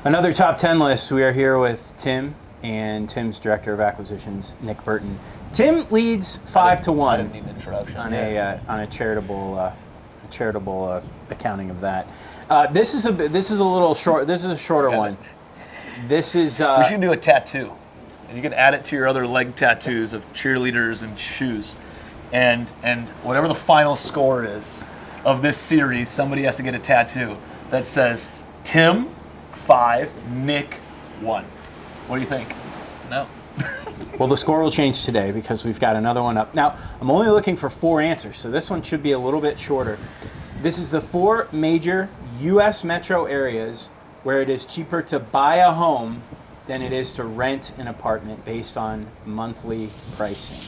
Another top 10 list. We are here with Tim and Tim's director of acquisitions, Nick Burton. Tim leads 5-1 I didn't need an introduction. on a charitable accounting of that. This is a little short. This is a shorter one. This is. We should do a tattoo, and you can add it to your other leg tattoos of cheerleaders and shoes, and whatever the final score is of this series, somebody has to get a tattoo that says Tim 5, Nick 1. What do you think? No. Well, the score will change today because we've got another one up. Now, I'm only looking for 4 answers, so this one should be a little bit shorter. This is the 4 major U.S. metro areas where it is cheaper to buy a home than it is to rent an apartment based on monthly pricing.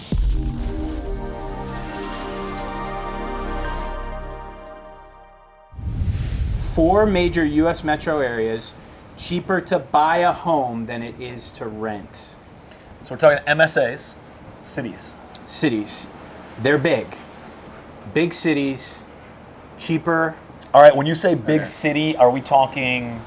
Four major U.S. metro areas, cheaper to buy a home than it is to rent. So we're talking MSAs, cities. Cities. They're big. Big cities, cheaper. All right, when you say big city, are we talking,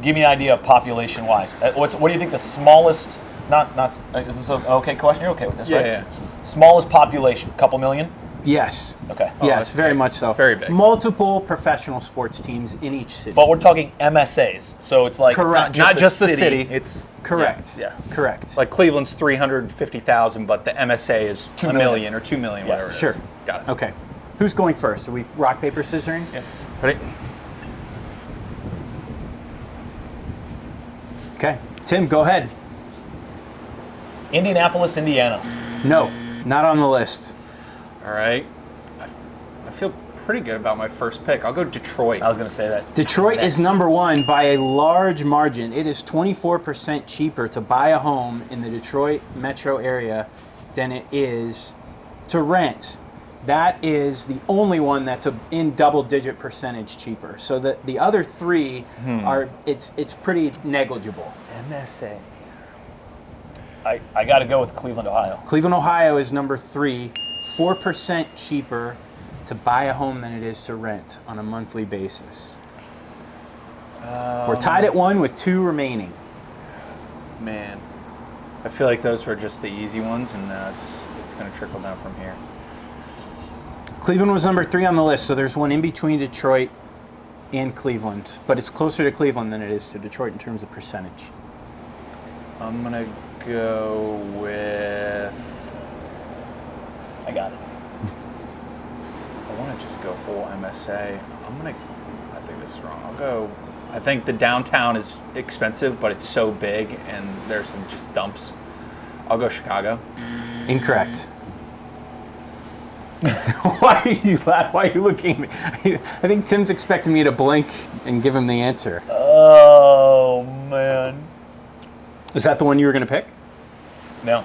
give me an idea of population-wise. What do you think the smallest, is this an okay question? You're okay with this, right? Yeah. Smallest population, couple million? Yes. Okay. Yes, very big. much so. Very big. Multiple professional sports teams in each city. But we're talking MSAs, so it's like Correct. it's not just the city. It's Correct. Yeah. Correct. like Cleveland's 350,000, but the MSA is 2 million. million or 2 million, Yeah, whatever it is. Sure. Got it. Okay. Who's going first? Are we rock, paper, scissoring? Yeah. Ready? Okay. Tim, go ahead. Indianapolis, Indiana. No, not on the list. All right. I feel pretty good about my first pick. I'll go Detroit. I was going to say that. Detroit Next. is number 1 by a large margin. It is 24% cheaper to buy a home in the Detroit metro area than it is to rent. That is the only one that's in double-digit percentage cheaper. So the other 3 are it's pretty negligible. MSA. I got to go with Cleveland, Ohio. Cleveland, Ohio is number 3, 4% cheaper to buy a home than it is to rent on a monthly basis. We're tied at 1 with 2 remaining. Man, I feel like those were just the easy ones, and it's going to trickle down from here. Cleveland was number 3 on the list, so there's one in between Detroit and Cleveland, but it's closer to Cleveland than it is to Detroit in terms of percentage. I'm going to go with... I got it. I want to just go whole MSA. I think this is wrong. I think the downtown is expensive, but it's so big, and there's some just dumps. I'll go Chicago. Incorrect. Why are you laughing? Why are you looking at me? I think Tim's expecting me to blink and give him the answer. Oh, man. Is that the one you were going to pick? No.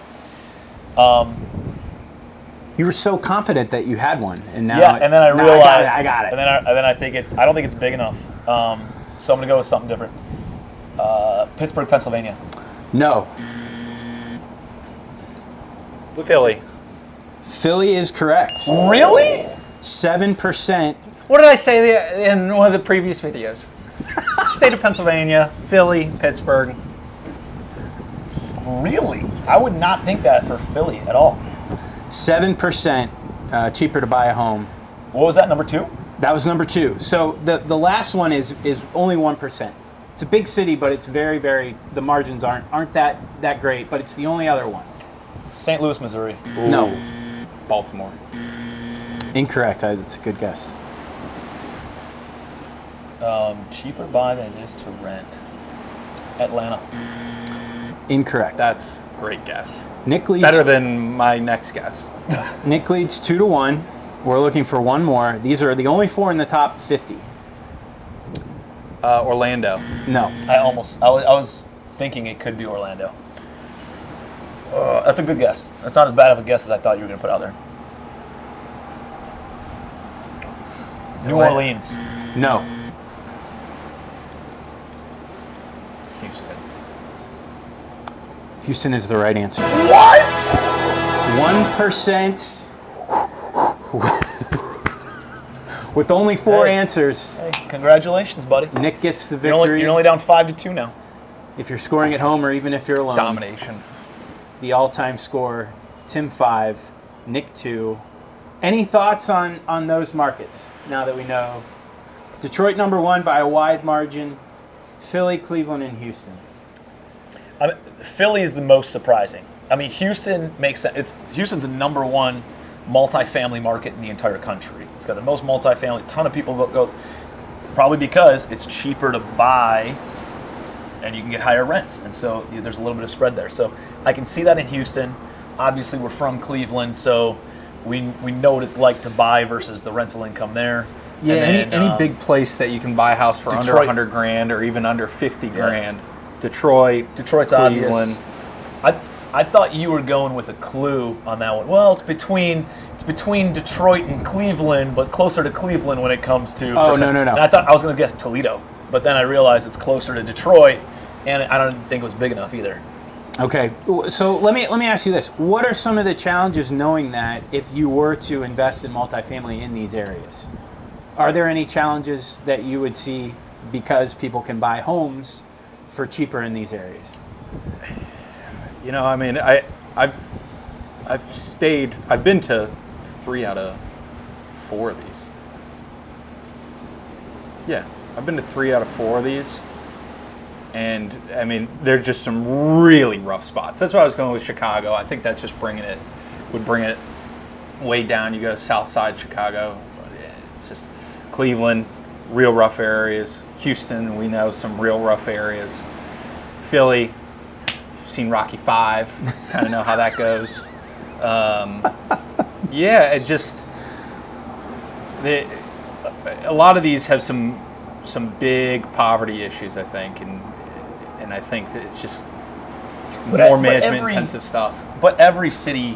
You were so confident that you had one, and now Yeah, and then I realized I got it. And then I think I don't think it's big enough. So I'm gonna go with something different. Pittsburgh, Pennsylvania. No. Philly. Philly is correct. Really? 7%. What did I say in one of the previous videos? State of Pennsylvania, Philly, Pittsburgh. Really? I would not think that for Philly at all. 7% cheaper to buy a home. What was that, number 2? That was number 2. So the last one is only 1%. It's a big city, but it's very, very, the margins aren't that great, but it's the only other one. St. Louis, Missouri. Ooh. No. Baltimore. Incorrect. It's a good guess. Cheaper buy than it is to rent. Atlanta. Incorrect. That's a great guess. Nick leads. Better than my next guess. Nick leads 2-1. We're looking for one more. These are the only 4 in the top 50. Orlando. No. I was thinking it could be Orlando. That's a good guess. That's not as bad of a guess as I thought you were going to put out there. New Orleans. No. Houston. Houston is the right answer. What? 1% With only 4 Hey. answers, Hey, congratulations, buddy. Nick gets the You're victory. only down 5-2 now. If you're scoring at home or even if you're alone. Domination. The all-time score, Tim 5, Nick 2. Any thoughts on those markets now that we know? Detroit number 1 by a wide margin. Philly, Cleveland, and Houston. Philly is the most surprising. I mean, Houston makes sense. Houston's the number 1 multifamily market in the entire country. It's got the most multifamily. A ton of people go probably because it's cheaper to buy and you can get higher rents. And so there's a little bit of spread there. So I can see that in Houston. Obviously, we're from Cleveland, so we know what it's like to buy versus the rental income there. Yeah, And then, any big place that you can buy a house for under Detroit. 100 grand or even under 50 grand. Detroit's Detroit's Cleveland. obvious. I thought you were going with a clue on that one. Well, it's between Detroit and Cleveland, but closer to Cleveland when it comes to. Oh, percent. no. And I thought I was going to guess Toledo, but then I realized it's closer to Detroit, and I don't think it was big enough either. Okay, so let me ask you this: what are some of the challenges knowing that if you were to invest in multifamily in these areas? Are there any challenges that you would see because people can buy homes for cheaper in these areas? You know, I mean, I've been to 3 out of 4 of these. Yeah, I've been to 3 out of 4 of these. And I mean, they're just some really rough spots. That's why I was going with Chicago. I think that's just would bring it way down. You go south side Chicago. It's just Cleveland, real rough areas. Houston, we know some real rough areas. Philly, seen Rocky V, kind of know how that goes. Yeah, it just a lot of these have some big poverty issues, I think, and I think that it's just more management intensive stuff. But every city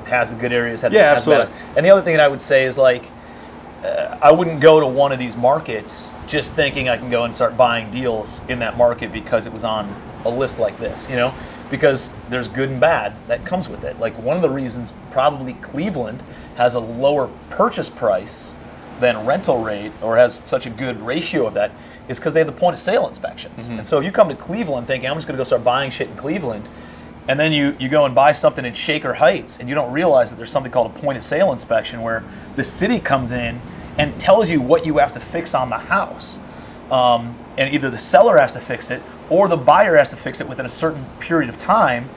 has the good areas. Yeah, absolutely. And the other thing that I would say is I wouldn't go to one of these markets just thinking I can go and start buying deals in that market because it was on a list like this, because there's good and bad that comes with it. Like one of the reasons probably Cleveland has a lower purchase price than rental rate or has such a good ratio of that is because they have the point of sale inspections. Mm-hmm. And so if you come to Cleveland thinking I'm just going to go start buying shit in Cleveland, and then you go and buy something in Shaker Heights and you don't realize that there's something called a point of sale inspection where the city comes in and tells you what you have to fix on the house. And either the seller has to fix it or the buyer has to fix it within a certain period of time.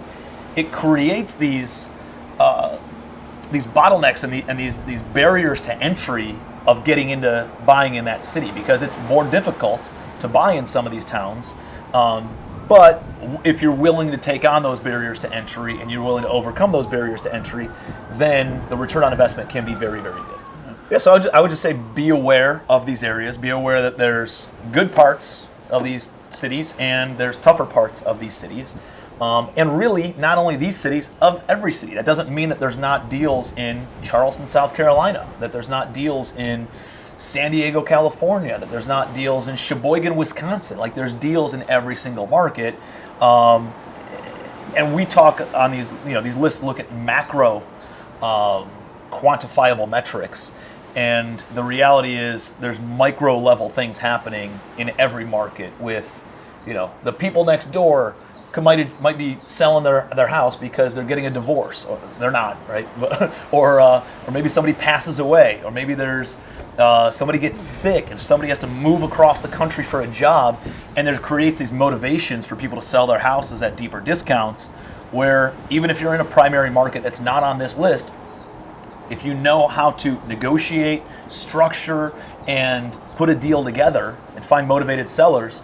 It creates these bottlenecks and these barriers to entry of getting into buying in that city because it's more difficult to buy in some of these towns. But if you're willing to take on those barriers to entry and you're willing to overcome those barriers to entry, then the return on investment can be very, very good. Yeah, so I would just say be aware of these areas. Be aware that there's good parts of these cities and there's tougher parts of these cities. And really, not only these cities, of every city. That doesn't mean that there's not deals in Charleston, South Carolina, that there's not deals in San Diego, California, that there's not deals in Sheboygan, Wisconsin. Like there's deals in every single market. And we talk on these lists look at macro quantifiable metrics. And the reality is there's micro level things happening in every market with, the people next door might be selling their house because they're getting a divorce, or they're not, right? or maybe somebody passes away, or maybe there's somebody gets sick and somebody has to move across the country for a job, and there creates these motivations for people to sell their houses at deeper discounts, where even if you're in a primary market that's not on this list, if you know how to negotiate, structure, and put a deal together and find motivated sellers,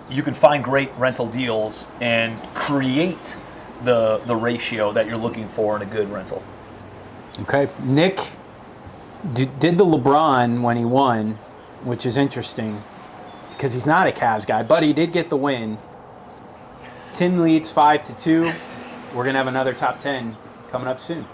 you can find great rental deals and create the ratio that you're looking for in a good rental. Okay. Nick did the LeBron when he won, which is interesting because he's not a Cavs guy, but he did get the win. Tim leads 5-2. We're going to have another top 10 coming up soon.